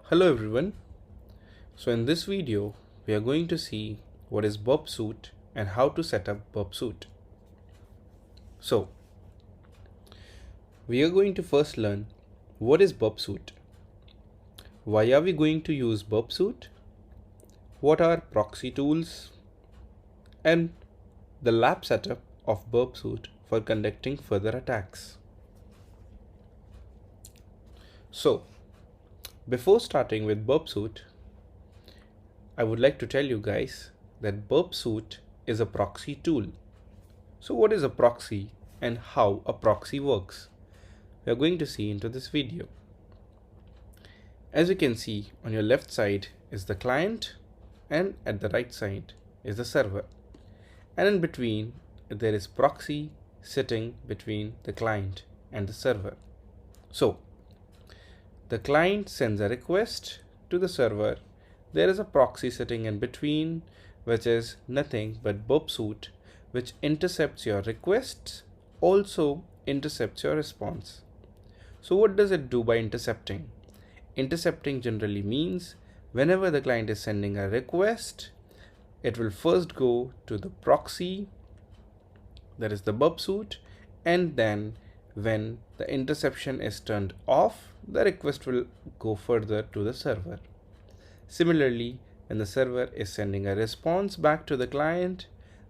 Hello everyone. So in this video, we are going to see what is Burp Suite and how to set up Burp Suite. So we are going to first learn what is Burp Suite. Why are we going to use Burp Suite? What are proxy tools? And the lab setup of Burp Suite for conducting further attacks. So before starting with Burp Suite, I would like to tell you guys that Burp Suite is a proxy tool. So what is a proxy and how a proxy works? We are going to see into this video. As you can see, on your left side is the client and at the right side is the server. And in between there is proxy sitting between the client and the server. So the client sends a request to the server. There is a proxy sitting in between, which is nothing but Burp Suite, which intercepts your requests, also intercepts your response. So what does it do by intercepting? Intercepting generally means whenever the client is sending a request, it will first go to the proxy, that is the Burp Suite, and then when the interception is turned off, the request will go further to the server. Similarly, when the server is sending a response back to the client,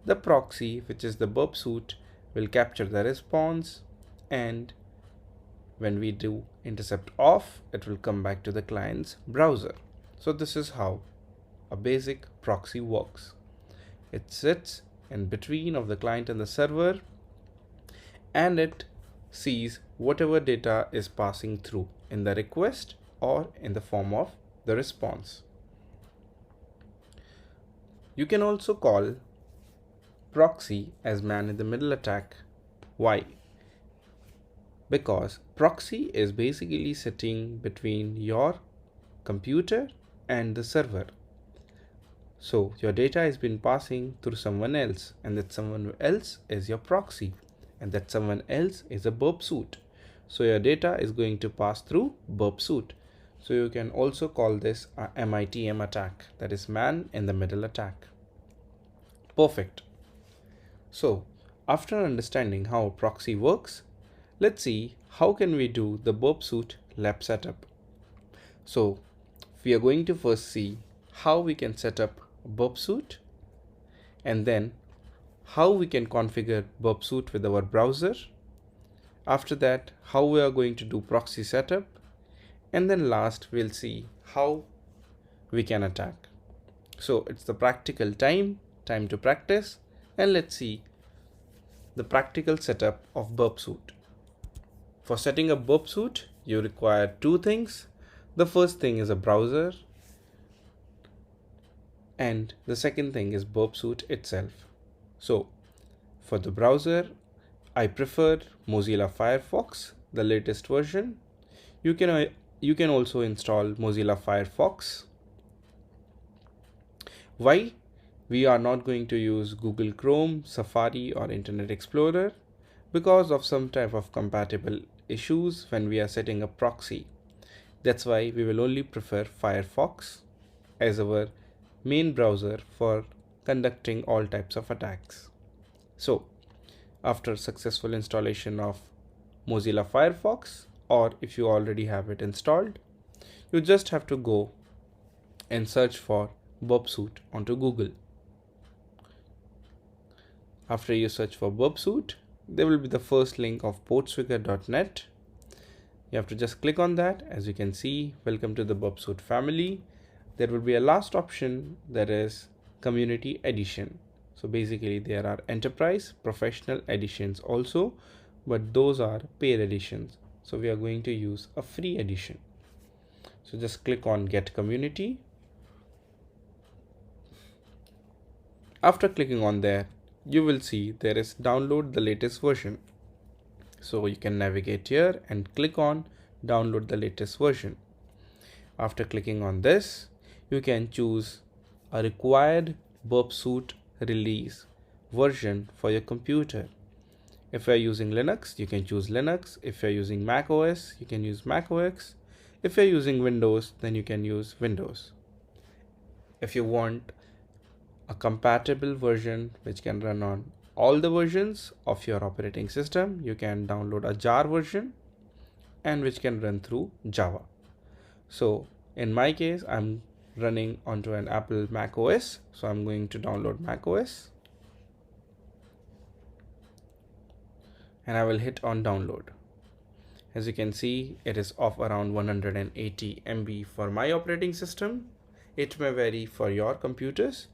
the proxy, which is the Burp Suite, will capture the response, and when we do intercept off, it will come back to the client's browser. So this is how a basic proxy works. It sits in between of the client and the server, and it sees whatever data is passing through in the request or in the form of the response. You can also call proxy as man-in-the-middle attack. Why? Because proxy is basically sitting between your computer and the server. So your data has been passing through someone else, and that someone else is your proxy, and that someone else is a Burp Suite. So your data is going to pass through Burp Suite. So you can also call this a MITM attack, that is man-in-the-middle attack. Perfect. So after understanding how a proxy works, let's see how can we do the Burp Suite lab setup. So we are going to first see how we can set up Burp Suite, and then how we can configure Burp Suite with our browser. After that, how we are going to do proxy setup, and then last we'll see how we can attack. So it's the practical time to practice, and let's see the practical setup of Burp Suite. For setting up Burp Suite, you require two things. The first thing is a browser, and the second thing is Burp Suite itself. So for the browser, I prefer Mozilla Firefox, the latest version. You can also install Mozilla Firefox. Why? We are not going to use Google Chrome, Safari or Internet Explorer because of some type of compatible issues when we are setting up proxy. That's why we will only prefer Firefox as our main browser for conducting all types of attacks. So after successful installation of Mozilla Firefox, or if you already have it installed, you just have to go and search for Burp Suite onto Google. After you search for Burp Suite, there will be the first link of portswigger.net. You have to just click on that. As you can see, welcome to the Burp Suite family. There will be a last option, that is Community Edition. So basically there are enterprise, professional editions also, but those are paid editions. So we are going to use a free edition. So just click on Get Community. After clicking on there, you will see there is download the latest version. So you can navigate here and click on download the latest version. After clicking on this, you can choose a required Burp Suite release version for your computer. If you are using Linux, you can choose Linux. If you are using Mac OS, you can use Mac OS. If you're using Windows, then you can use Windows. If you want a compatible version which can run on all the versions of your operating system, you can download a jar version and which can run through Java. So in my case, I'm running onto an Apple Mac OS, so I'm going to download Mac OS and I will hit on download. As you can see, it is of around 180 MB for my operating system. It may vary for your computers.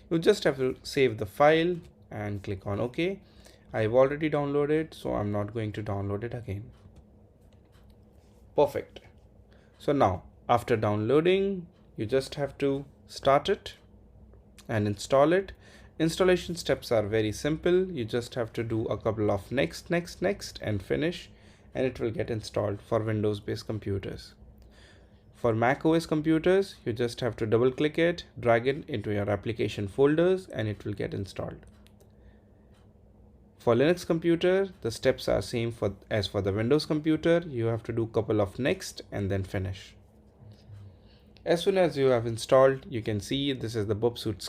You just have to save the file and click on OK. I've already downloaded, so I'm not going to download it again. Perfect. So now, after downloading, you just have to start it and install it. Installation steps are very simple. You just have to do a couple of next and finish, and it will get installed for Windows based computers. For Mac OS computers, you just have to double click it, drag it into your application folders, and it will get installed. For Linux computer, the steps are same as for the Windows computer. You have to do a couple of next and then finish. As soon as you have installed, you can see this is the Burp Suite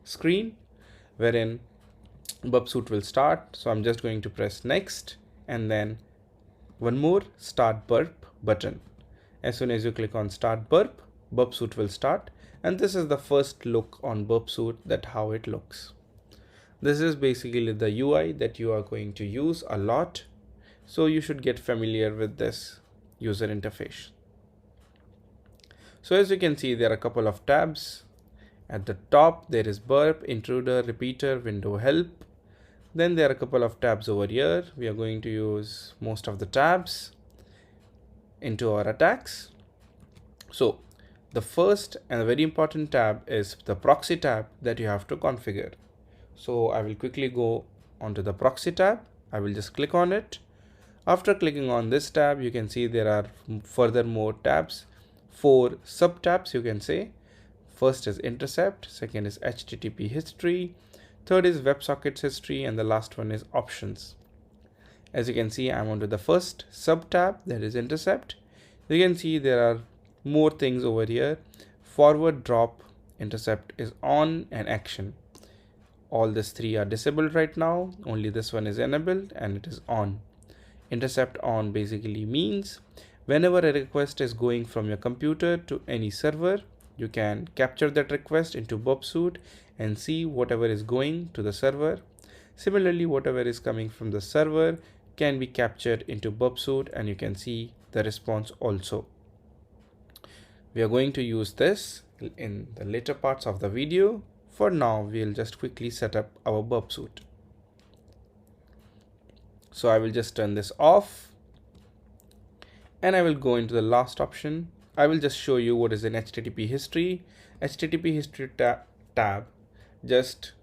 screen wherein Burp Suite will start. So I'm just going to press next and then one more start burp button. As soon as you click on start burp, Burp Suite will start, and this is the first look on Burp Suite, that how it looks. This is basically the UI that you are going to use a lot, so you should get familiar with this user interface. So as you can see, there are a couple of tabs. At the top there is burp, intruder, repeater, window help. Then there are a couple of tabs over here. We are going to use most of the tabs into our attacks. So the first and very important tab is the proxy tab that you have to configure. So I will quickly go onto the proxy tab. I will just click on it. After clicking on this tab, you can see there are further more tabs, 4 sub tabs you can say. First is intercept, second is HTTP history, third is WebSockets history, and the last one is options. As you can see, I'm onto the first sub tab, that is intercept. You can see there are more things over here. Forward drop intercept is on, and action. All these 3 are disabled right now. Only this one is enabled and it is on. Intercept on basically means whenever a request is going from your computer to any server, you can capture that request into Burp Suite and see whatever is going to the server. Similarly, whatever is coming from the server can be captured into Burp Suite and you can see the response also. We are going to use this in the later parts of the video. For now, we'll just quickly set up our Burp Suite. So I will just turn this off and I will go into the last option. I will just show you what is in HTTP history. HTTP history tab just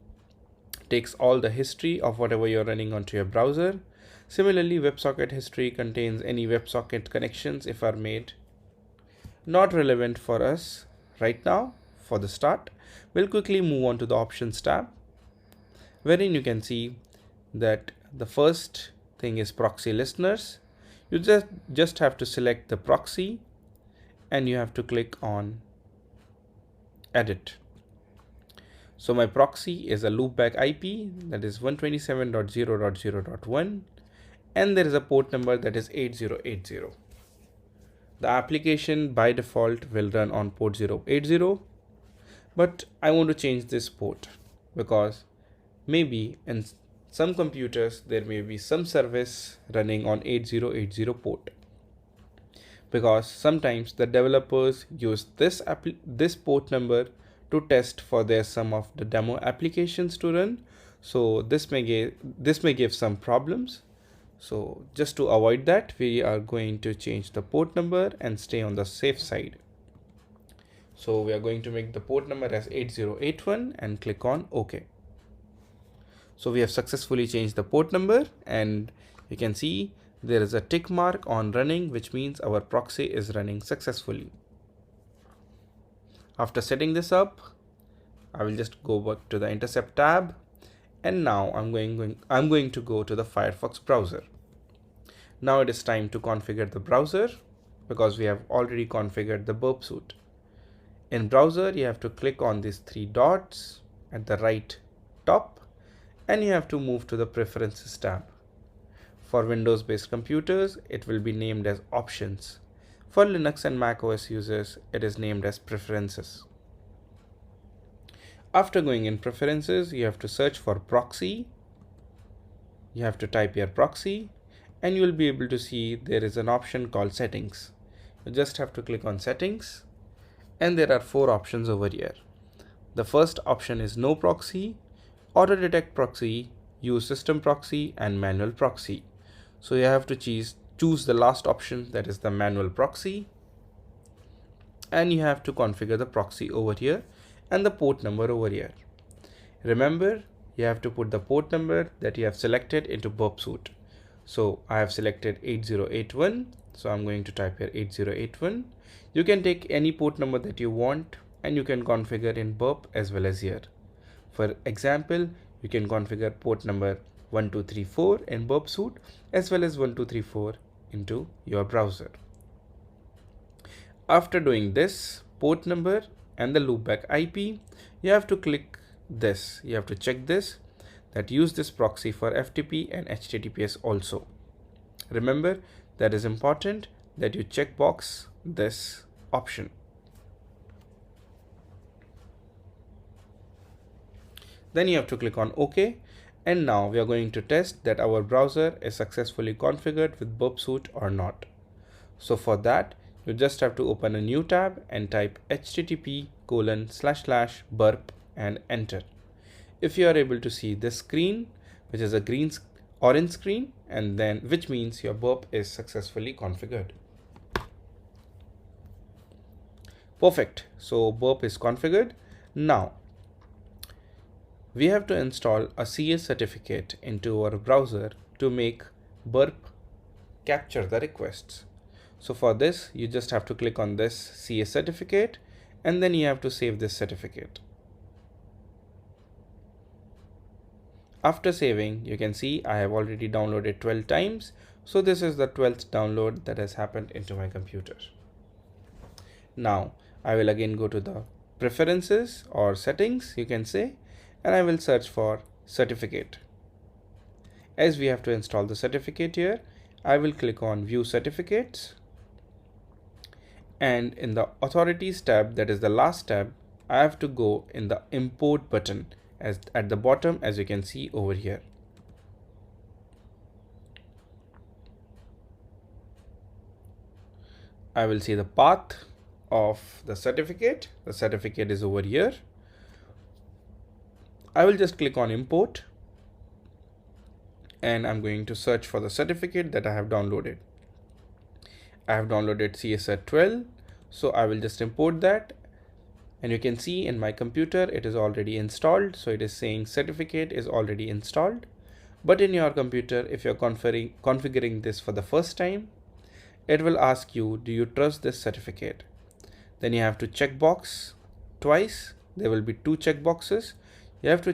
takes all the history of whatever you're running onto your browser. Similarly, WebSocket history contains any WebSocket connections if are made. Not relevant for us right now for the start. We'll quickly move on to the options tab, wherein you can see that the first thing is proxy listeners. You just have to select the proxy and you have to click on edit. So my proxy is a loopback IP that is 127.0.0.1 and there is a port number that is 8080. The application by default will run on port 080, but I want to change this port because maybe in some computers there may be some service running on 8080 port, because sometimes the developers use this port number to test for their some of the demo applications to run. So this may give some problems. So just to avoid that, we are going to change the port number and stay on the safe side. So we are going to make the port number as 8081 and click on OK. So we have successfully changed the port number and you can see there is a tick mark on running, which means our proxy is running successfully. After setting this up, I will just go back to the intercept tab and now I'm going to go to the Firefox browser. Now it is time to configure the browser. because we have already configured the Burp suite. In browser, you have to click on these three dots at the right top and you have to move to the Preferences tab. For Windows-based computers, it will be named as Options. For Linux and Mac OS users, it is named as Preferences. After going in Preferences, you have to search for Proxy. You have to type your proxy and you will be able to see there is an option called Settings. You just have to click on Settings and there are four options over here. The first option is No Proxy, Auto Detect Proxy, Use System Proxy and Manual Proxy. So you have to choose the last option, that is the Manual Proxy, and you have to configure the proxy over here and the port number over here. Remember, you have to put the port number that you have selected into Burp suite. So I have selected 8081, so I'm going to type here 8081. You can take any port number that you want and you can configure in Burp as well as here. For example, you can configure port number 1234 in Burp suite as well as 1234 into your browser. After doing this, port number and the loopback IP, you have to click this. You have to check this, that use this proxy for FTP and HTTPS also. Remember, that is important that you checkbox this option. Then you have to click on OK. And now we are going to test that our browser is successfully configured with Burp suite or not. So for that, you just have to open a new tab and type http://burp and enter. If you are able to see this screen, which is a orange screen, and then which means your Burp is successfully configured. Perfect. So Burp is configured. Now we have to install a CS certificate into our browser to make Burp capture the requests. So for this, you just have to click on this CS certificate and then you have to save this certificate. After saving, you can see I have already downloaded 12 times. So this is the 12th download that has happened into my computer. Now I will again go to the Preferences or Settings, you can say, and I will search for certificate. As we have to install the certificate here, I will click on View Certificates. And in the Authorities tab, that is the last tab, I have to go in the Import button as at the bottom, as you can see over here. I will see the path of the certificate. The certificate is over here. I will just click on Import and I'm going to search for the certificate that I have downloaded. I have downloaded CSR 12, so I will just import that, and you can see in my computer it is already installed, so it is saying certificate is already installed. But in your computer, if you're configuring this for the first time, it will ask you, do you trust this certificate? Then you have to check box twice. There will be two check boxes. You have to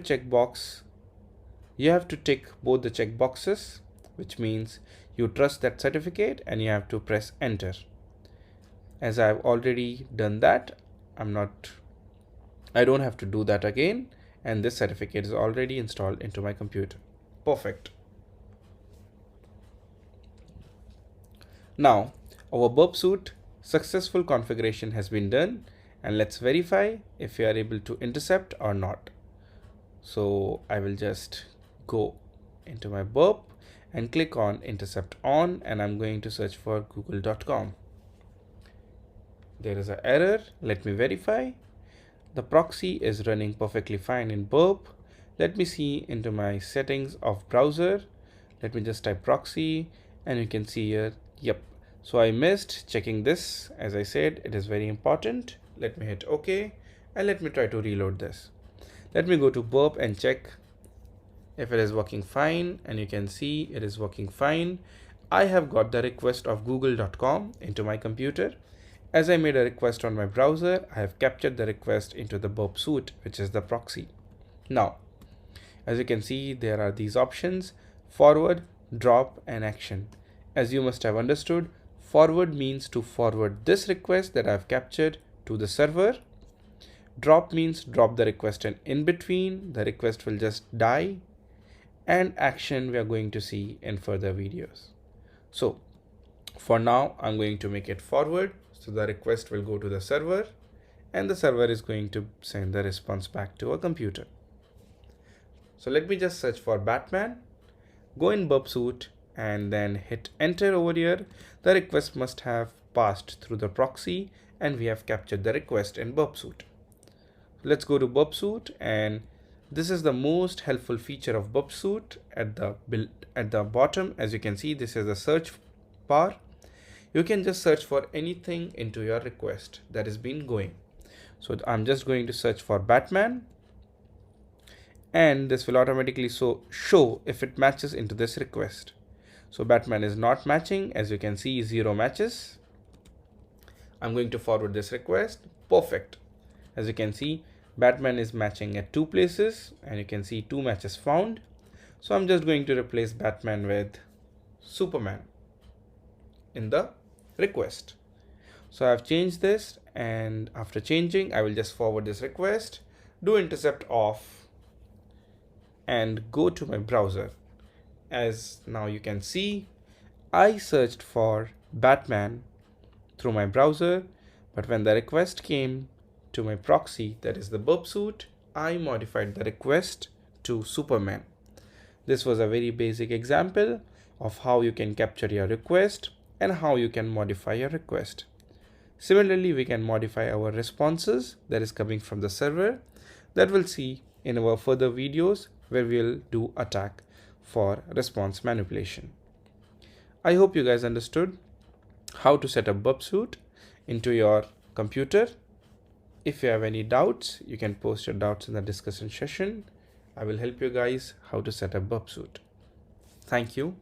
tick both the check boxes, which means you trust that certificate, and you have to press enter. As I've already done that, I don't have to do that again, and this certificate is already installed into my computer. Perfect. Now our Burp suite successful configuration has been done, and let's verify if we are able to intercept or not. So I will just go into my Burp and click on intercept on, and I'm going to search for google.com. There is an error. Let me verify. The proxy is running perfectly fine in Burp. Let me see into my settings of browser. Let me just type proxy, and you can see here, yep. So I missed checking this. As I said, it is very important. Let me hit OK, and let me try to reload this. Let me go to Burp and check if it is working fine, and you can see it is working fine. I have got the request of google.com into my computer. As I made a request on my browser, I have captured the request into the Burp suite, which is the proxy. Now, as you can see, there are these options: forward, drop, and action. As you must have understood, Forward means to forward this request that I've captured to the server. Drop means drop the request and in between, the request will just die. And action we are going to see in further videos. So for now, I'm going to make it forward. So the request will go to the server and the server is going to send the response back to a computer. So let me just search for Batman, go in Burp suite and then hit enter over here. The request must have passed through the proxy and we have captured the request in Burp suite. Let's go to Burp suite, and this is the most helpful feature of Burp suite. At the bottom, as you can see, this is a search bar. You can just search for anything into your request that has been going. So I'm just going to search for Batman, and this will automatically show if it matches into this request. So Batman is not matching, as you can see, 0 matches. I'm going to forward this request. Perfect. As you can see, Batman is matching at 2 places and you can see 2 matches found. So I'm just going to replace Batman with Superman in the request. So I've changed this, and after changing, I will just forward this request, do intercept off and go to my browser. As now you can see, I searched for Batman through my browser, but when the request came to my proxy, that is the Burp suite, I modified the request to Superman. This was a very basic example of how you can capture your request and how you can modify your request. Similarly, we can modify our responses that is coming from the server, that we'll see in our further videos where we'll do attack for response manipulation. I hope you guys understood how to set up Burp suite into your computer. If you have any doubts, you can post your doubts in the discussion session. I will help you guys how to set up Burp suite. Thank you.